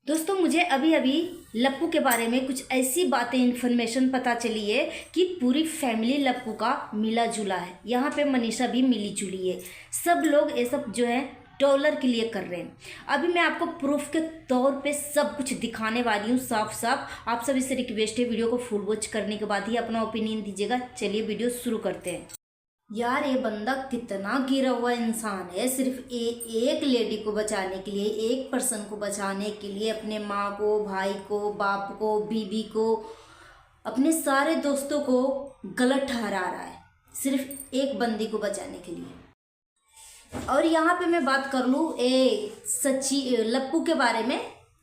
दोस्तों मुझे अभी अभी लप्पू के बारे में कुछ ऐसी बातें इन्फॉर्मेशन पता चली है कि पूरी फैमिली लप्पू का मिला जुला है। यहाँ पे मनीषा भी मिली जुली है। सब लोग ये सब जो है डॉलर के लिए कर रहे हैं। अभी मैं आपको प्रूफ के तौर पे सब कुछ दिखाने वाली हूँ साफ साफ। आप सभी से रिक्वेस्ट है वीडियो को फुल वॉच करने के बाद ही अपना ओपिनियन दीजिएगा। चलिए वीडियो शुरू करते हैं। यार ये बंदा कितना गिरा हुआ इंसान है। सिर्फ एक लेडी को बचाने के लिए, एक पर्सन को बचाने के लिए अपने माँ को, भाई को, बाप को, बीवी को, अपने सारे दोस्तों को गलत ठहरा रहा है सिर्फ एक बंदी को बचाने के लिए। और यहाँ पे मैं बात कर लूँ लप्पू के बारे में।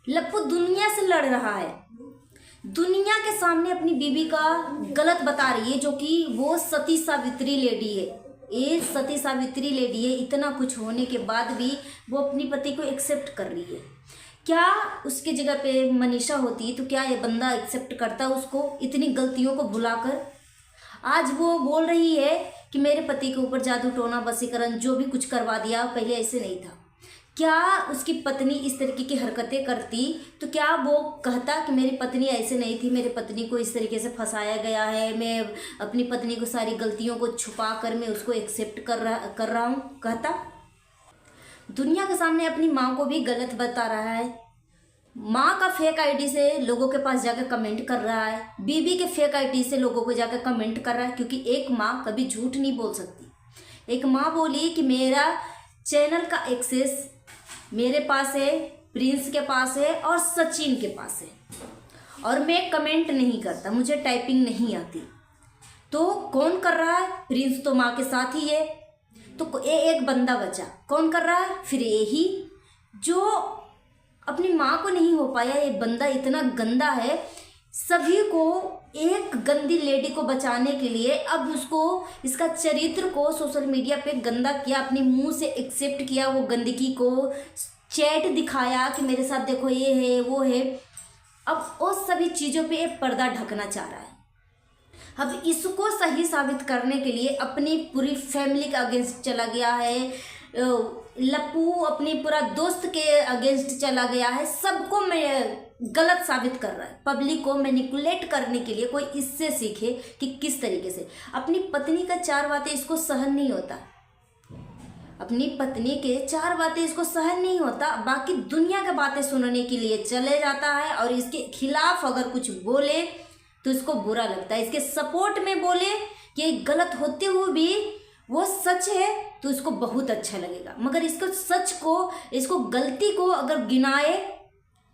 लप्पू दुनिया से लड़ रहा है, दुनिया के सामने अपनी बीवी का गलत बता रही है, जो कि वो सती सावित्री लेडी है। ये सती सावित्री लेडी है। इतना कुछ होने के बाद भी वो अपनी पति को एक्सेप्ट कर रही है। क्या उसके जगह पे मनीषा होती तो क्या ये बंदा एक्सेप्ट करता उसको, इतनी गलतियों को भुलाकर? आज वो बोल रही है कि मेरे पति के ऊपर जादू टोना वशीकरण जो भी कुछ करवा दिया, पहले ऐसे नहीं था। क्या उसकी पत्नी इस तरीके की हरकतें करती तो क्या वो कहता कि मेरी पत्नी ऐसे नहीं थी, मेरी पत्नी को इस तरीके से फंसाया गया है, मैं अपनी पत्नी को सारी गलतियों को छुपा कर मैं उसको एक्सेप्ट कर रहा हूँ? कहता? दुनिया के सामने अपनी माँ को भी गलत बता रहा है। माँ का फेक आईडी से लोगों के पास जाकर कमेंट कर रहा है, बीवी के फेक आईडी से लोगों को जाकर कमेंट कर रहा है। क्योंकि एक माँ कभी झूठ नहीं बोल सकती। एक माँ बोली कि मेरा चैनल का एक्सेस मेरे पास है, प्रिंस के पास है और सचिन के पास है, और मैं कमेंट नहीं करता, मुझे टाइपिंग नहीं आती। तो कौन कर रहा है? प्रिंस तो माँ के साथ ही है। तो ये एक बंदा बचा, कौन कर रहा है? फिर यही जो अपनी माँ को नहीं हो पाया। ये बंदा इतना गंदा है, सभी को एक गंदी लेडी को बचाने के लिए अब उसको इसका चरित्र को सोशल मीडिया पे गंदा किया, अपने मुंह से एक्सेप्ट किया वो गंदगी को, चैट दिखाया कि मेरे साथ देखो ये है वो है। अब उस सभी चीज़ों पे एक पर्दा ढकना चाह रहा है। अब इसको सही साबित करने के लिए अपनी पूरी फैमिली के अगेंस्ट चला गया है। लप्पू अपनी पूरा दोस्त के अगेंस्ट चला गया है। सबको मैं गलत साबित कर रहा है। पब्लिक को मैनिपुलेट करने के लिए कोई इससे सीखे कि किस तरीके से अपनी पत्नी का चार बातें इसको सहन नहीं होता। अपनी पत्नी के चार बातें इसको सहन नहीं होता, बाकी दुनिया की बातें सुनने के लिए चले जाता है। और इसके खिलाफ अगर कुछ बोले तो इसको बुरा लगता है। इसके सपोर्ट में बोले कि गलत होते हुए भी वो सच है तो इसको बहुत अच्छा लगेगा। मगर इसको सच को, इसको गलती को अगर गिनाए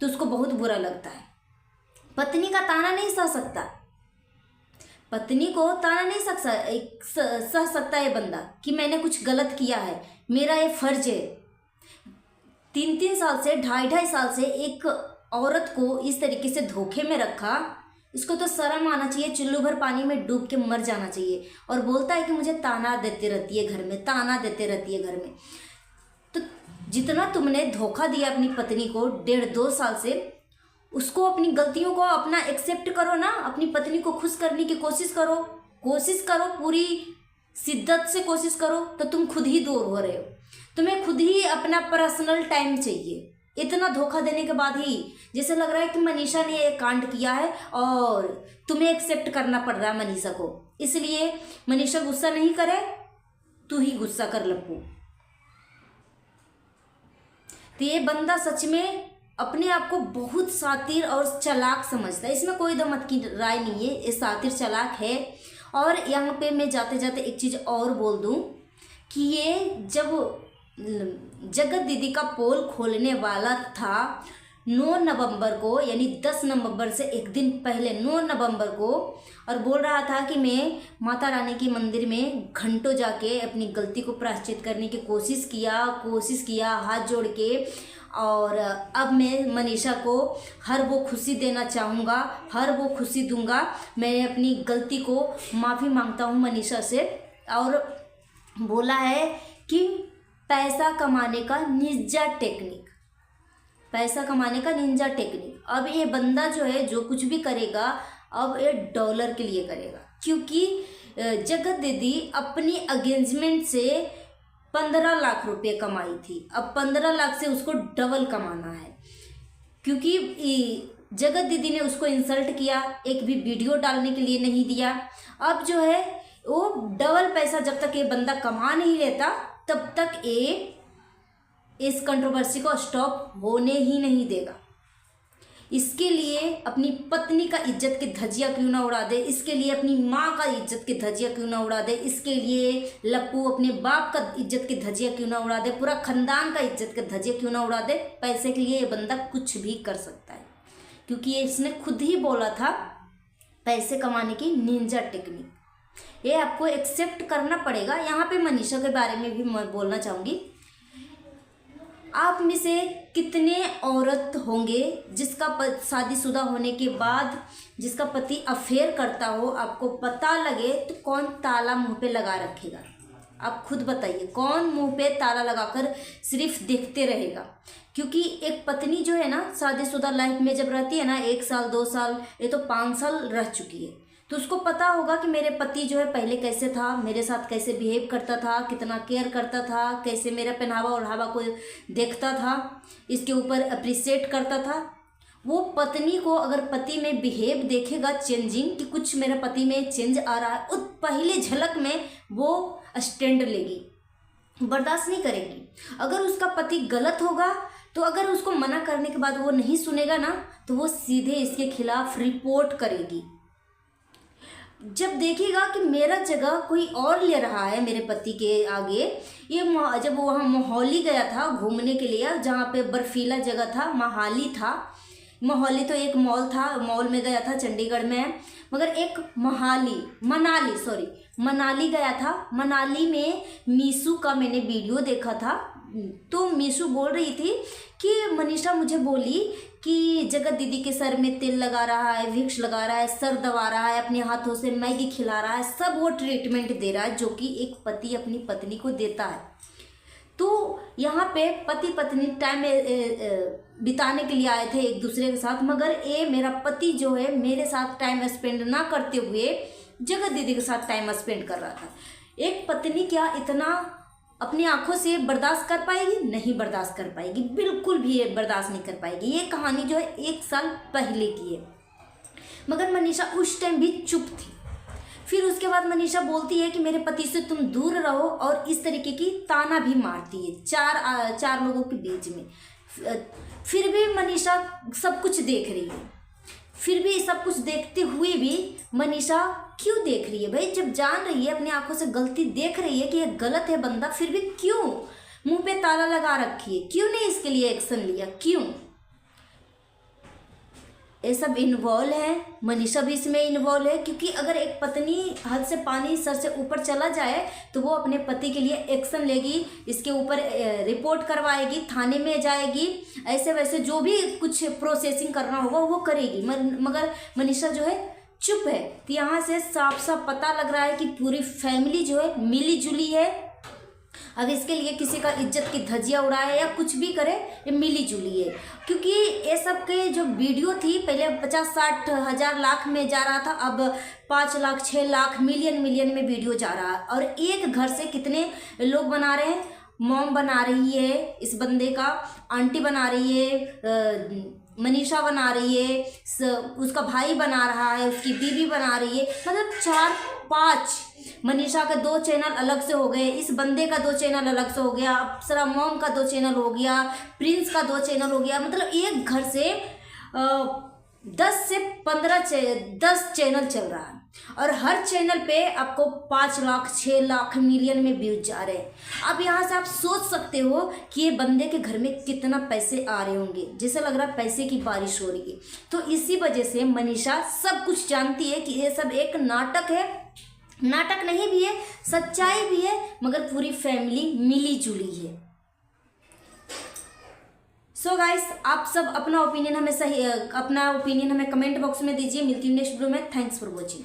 तो उसको बहुत बुरा लगता है। पत्नी का ताना नहीं सह सकता, पत्नी को ताना नहीं सह सकता है बंदा कि मैंने कुछ गलत किया है, मेरा ये फर्ज है। 3-3 साल से, 2.5 साल से एक औरत को इस तरीके से धोखे में रखा। इसको तो शर्म आना चाहिए, चुल्लू भर पानी में डूब के मर जाना चाहिए। और बोलता है कि मुझे ताना देते रहती है घर में, ताना देते रहती है घर में। तो जितना तुमने धोखा दिया अपनी पत्नी को 1.5-2 साल से, उसको अपनी गलतियों को अपना एक्सेप्ट करो ना। अपनी पत्नी को खुश करने की कोशिश करो, पूरी शिद्दत से कोशिश करो। तो तुम खुद ही दूर हो रहे हो। तुम्हें खुद ही अपना पर्सनल टाइम चाहिए। इतना धोखा देने के बाद ही जैसे लग रहा है कि मनीषा ने एक कांड किया है और तुम्हें एक्सेप्ट करना पड़ रहा है मनीषा को। इसलिए मनीषा गुस्सा नहीं करे, तू ही गुस्सा कर लप्पू। तो ये बंदा सच में अपने आप को बहुत शातिर और चालाक समझता है। इसमें कोई दो मत की राय नहीं है, ये शातिर चालाक है। और यहाँ पे मैं जाते जाते एक चीज़ और बोल दूँ कि ये जब जगत दीदी का पोल खोलने वाला था 9 नवंबर को, यानी 10 नवंबर से एक दिन पहले 9 नवंबर को, और बोल रहा था कि मैं माता रानी के मंदिर में घंटों जाके अपनी गलती को प्रायश्चित करने की कोशिश किया हाथ जोड़ के। और अब मैं मनीषा को हर वो खुशी देना चाहूँगा, हर वो खुशी दूंगा। मैं अपनी गलती को माफ़ी मांगता हूँ मनीषा से। और बोला है कि पैसा कमाने का निंजा टेक्निक, पैसा कमाने का निंजा टेक्निक। अब ये बंदा जो है जो कुछ भी करेगा अब ये डॉलर के लिए करेगा। क्योंकि जगत दीदी अपनी एंगेजमेंट से 15 लाख रुपए कमाई थी। अब 15 लाख से उसको डबल कमाना है। क्योंकि जगत दीदी ने उसको इंसल्ट किया, एक भी वीडियो डालने के लिए नहीं दिया। अब जो है वो डबल पैसा जब तक ये बंदा कमा नहीं लेता तब तक ये इस कंट्रोवर्सी को स्टॉप होने ही नहीं देगा। इसके लिए अपनी पत्नी का इज्जत की धज्जियां क्यों ना उड़ा दे, इसके लिए अपनी माँ का इज्जत की धज्जियां क्यों ना उड़ा दे, इसके लिए लप्पू अपने बाप का इज्जत की धज्जियां क्यों ना उड़ा दे, पूरा खानदान का इज्जत की धज्जियां क्यों ना उड़ा दे। पैसे के लिए ये बंदा कुछ भी कर सकता है, क्योंकि ये इसने खुद ही बोला था पैसे कमाने की निंजा टेक्निक। ये आपको एक्सेप्ट करना पड़ेगा। यहाँ पे मनीषा के बारे में भी मैं बोलना चाहूँगी। आप में से कितने औरत होंगे जिसका शादीशुदा होने के बाद जिसका पति अफेयर करता हो, आपको पता लगे तो कौन ताला मुंह पे लगा रखेगा? आप खुद बताइए, कौन मुंह पे ताला लगाकर सिर्फ देखते रहेगा? क्योंकि एक पत्नी जो है ना शादीशुदा लाइफ में जब रहती है ना, 1 साल 2 साल, ये तो 5 साल रह चुकी है, तो उसको पता होगा कि मेरे पति जो है पहले कैसे था, मेरे साथ कैसे बिहेव करता था, कितना केयर करता था, कैसे मेरा पहनावा ओढ़ावा को देखता था, इसके ऊपर अप्रिशिएट करता था। वो पत्नी को अगर पति में बिहेव देखेगा चेंजिंग, कि कुछ मेरे पति में चेंज आ रहा है, उस पहले झलक में वो स्टैंड लेगी, बर्दाश्त नहीं करेगी। अगर उसका पति गलत होगा तो अगर उसको मना करने के बाद वो नहीं सुनेगा ना, तो वो सीधे इसके खिलाफ रिपोर्ट करेगी। जब देखेगा कि मेरा जगह कोई और ले रहा है मेरे पति के आगे, ये जब वो वहाँ मोहाली गया था घूमने के लिए, जहाँ पे बर्फीला जगह था, मोहाली था, मोहाली तो एक मॉल था, मॉल में गया था चंडीगढ़ में, मगर एक मनाली गया था। मनाली में मीशू का मैंने वीडियो देखा था, तो मीशू बोल रही थी कि मनीषा मुझे बोली कि जगत दीदी के सर में तेल लगा रहा है, विक्स लगा रहा है, सर दबा रहा है, अपने हाथों से मैगी खिला रहा है, सब वो ट्रीटमेंट दे रहा है जो कि एक पति अपनी पत्नी को देता है। तो यहाँ पे पति पत्नी टाइम बिताने के लिए आए थे एक दूसरे के साथ, मगर ये मेरा पति जो है मेरे साथ टाइम स्पेंड ना करते हुए जगत दीदी के साथ टाइम स्पेंड कर रहा था। एक पत्नी क्या इतना अपनी आंखों से बर्दाश्त कर पाएगी? नहीं बर्दाश्त कर पाएगी, बिल्कुल भी ये बर्दाश्त नहीं कर पाएगी। ये कहानी जो है 1 साल पहले की है, मगर मनीषा उस टाइम भी चुप थी। फिर उसके बाद मनीषा बोलती है कि मेरे पति से तुम दूर रहो, और इस तरीके की ताना भी मारती है चार लोगों के बीच में। फिर भी मनीषा सब कुछ देख रही है। फिर भी सब कुछ देखते हुए भी मनीषा क्यों देख रही है भाई? जब जान रही है, अपनी आंखों से गलती देख रही है कि ये गलत है बंदा, फिर भी क्यों मुंह पे ताला लगा रखी है? क्यों नहीं इसके लिए एक्शन लिया? क्यों? ये सब इन्वॉल्व है, मनीषा भी इसमें इन्वॉल्व है, क्योंकि अगर एक पत्नी हद से पानी सर से ऊपर चला जाए तो वो अपने पति के लिए एक्शन लेगी, इसके ऊपर रिपोर्ट करवाएगी, थाने में जाएगी, ऐसे वैसे जो भी कुछ प्रोसेसिंग करना होगा वो करेगी। मगर मनीषा जो है चुप है। तो यहाँ से साफ साफ पता लग रहा है कि पूरी फैमिली जो है मिली जुली है। अब इसके लिए किसी का इज्जत की धज्जियां उड़ाए या कुछ भी करे, ये मिली जुली है। क्योंकि ये सब के जो वीडियो थी पहले 50-60 हज़ार लाख में जा रहा था, अब 5 लाख 6 लाख मिलियन में वीडियो जा रहा है। और एक घर से कितने लोग बना रहे हैं? मॉम बना रही है इस बंदे का, आंटी बना रही है, मनीषा बना रही है, उसका भाई बना रहा है, उसकी बीवी बना रही है, मतलब 4-5। मनीषा का 2 चैनल अलग से हो गए, इस बंदे का 2 चैनल अलग से हो गया, अप्सरा मॉम का 2 चैनल हो गया, प्रिंस का 2 चैनल हो गया। मतलब एक घर से 10 से 10 चैनल चल रहा है, और हर चैनल पे आपको 5 लाख 6 लाख मिलियन में व्यूज जा रहे हैं। अब यहाँ से आप सोच सकते हो कि ये बंदे के घर में कितना पैसे आ रहे होंगे, जैसे लग रहा है पैसे की बारिश हो रही है। तो इसी वजह से मनीषा सब कुछ जानती है कि ये सब एक नाटक है, नाटक नहीं भी है, सच्चाई भी है, मगर पूरी फैमिली मिली जुली है। सो गाइस, आप सब अपना ओपिनियन हमें कमेंट बॉक्स में दीजिए। मिलती हूँ नेक्स्ट वीडियो में। Thanks for watching.